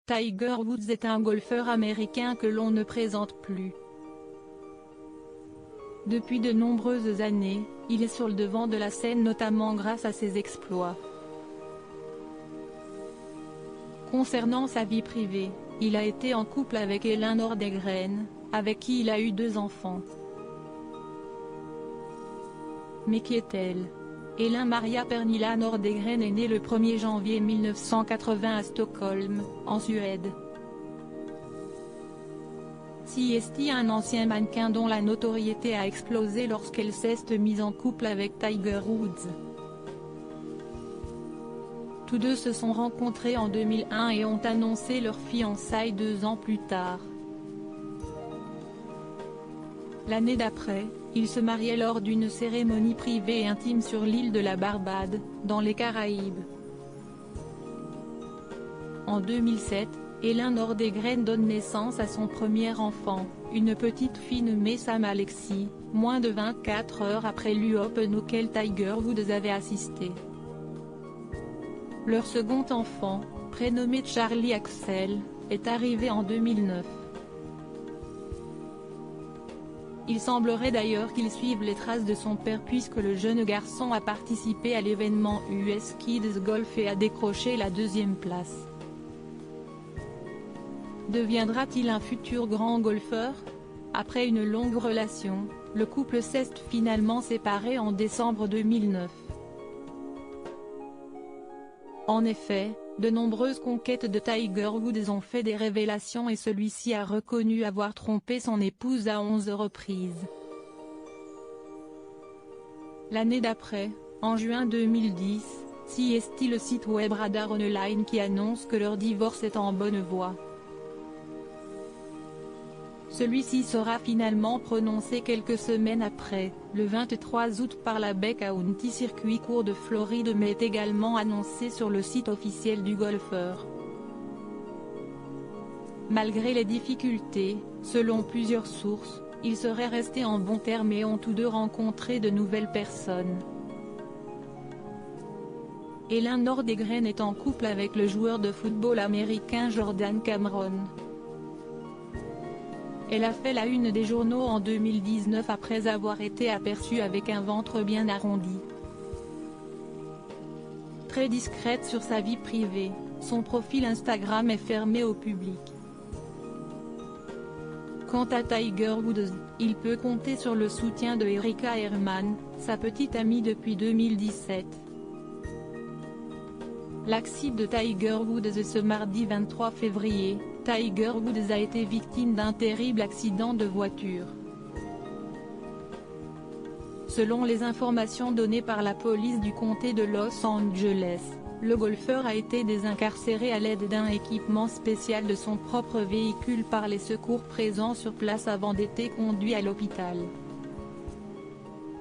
Tiger Woods est un golfeur américain que l'on ne présente plus. Depuis de nombreuses années, il est sur le devant de la scène notamment grâce à ses exploits. Concernant sa vie privée, il a été en couple avec Elin Nordegren, avec qui il a eu 2 enfants. Mais qui est-elle? Elin Maria Pernilla Nordegren est née le 1er janvier 1980 à Stockholm, en Suède. C'est un ancien mannequin dont la notoriété a explosé lorsqu'elle s'est mise en couple avec Tiger Woods. Tous deux se sont rencontrés en 2001 et ont annoncé leur fiançailles 2 ans plus tard. L'année d'après, ils se mariaient lors d'une cérémonie privée et intime sur l'île de la Barbade, dans les Caraïbes. En 2007, Elin Nordegren donne naissance à son premier enfant, une petite fille nommée Sam Alexi, moins de 24 heures après l'Open auquel Tiger Woods avait assisté. Leur second enfant, prénommé Charlie Axel, est arrivé en 2009. Il semblerait d'ailleurs qu'il suive les traces de son père puisque le jeune garçon a participé à l'événement US Kids Golf et a décroché la 2e place. Deviendra-t-il un futur grand golfeur? Après une longue relation, le couple s'est finalement séparé en décembre 2009. En effet, de nombreuses conquêtes de Tiger Woods ont fait des révélations et celui-ci a reconnu avoir trompé son épouse à 11 reprises. L'année d'après, en juin 2010, c'est le site web Radar Online qui annonce que leur divorce est en bonne voie. Celui-ci sera finalement prononcé quelques semaines après, le 23 août par la Bay County Circuit Court de Floride mais est également annoncé sur le site officiel du golfeur. Malgré les difficultés, selon plusieurs sources, ils seraient restés en bons termes et ont tous deux rencontré de nouvelles personnes. Elin Nordegren est en couple avec le joueur de football américain Jordan Cameron. Elle a fait la une des journaux en 2019 après avoir été aperçue avec un ventre bien arrondi. Très discrète sur sa vie privée, son profil Instagram est fermé au public. Quant à Tiger Woods, il peut compter sur le soutien de Erika Herman, sa petite amie depuis 2017. L'accident de Tiger Woods ce mardi 23 février, Tiger Woods a été victime d'un terrible accident de voiture. Selon les informations données par la police du comté de Los Angeles, le golfeur a été désincarcéré à l'aide d'un équipement spécial de son propre véhicule par les secours présents sur place avant d'être conduit à l'hôpital.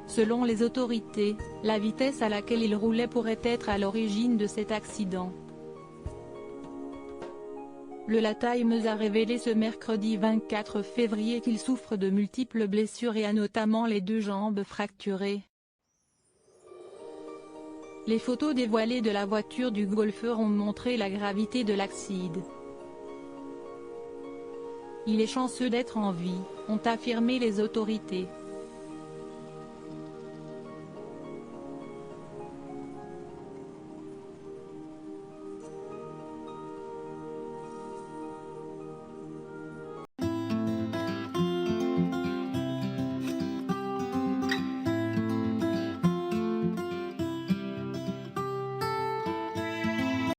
Selon les autorités, la vitesse à laquelle il roulait pourrait être à l'origine de cet accident. Le La Times a révélé ce mercredi 24 février qu'il souffre de multiples blessures et a notamment les 2 jambes fracturées. Les photos dévoilées de la voiture du golfeur ont montré la gravité de l'accident. Il est chanceux d'être en vie, ont affirmé les autorités.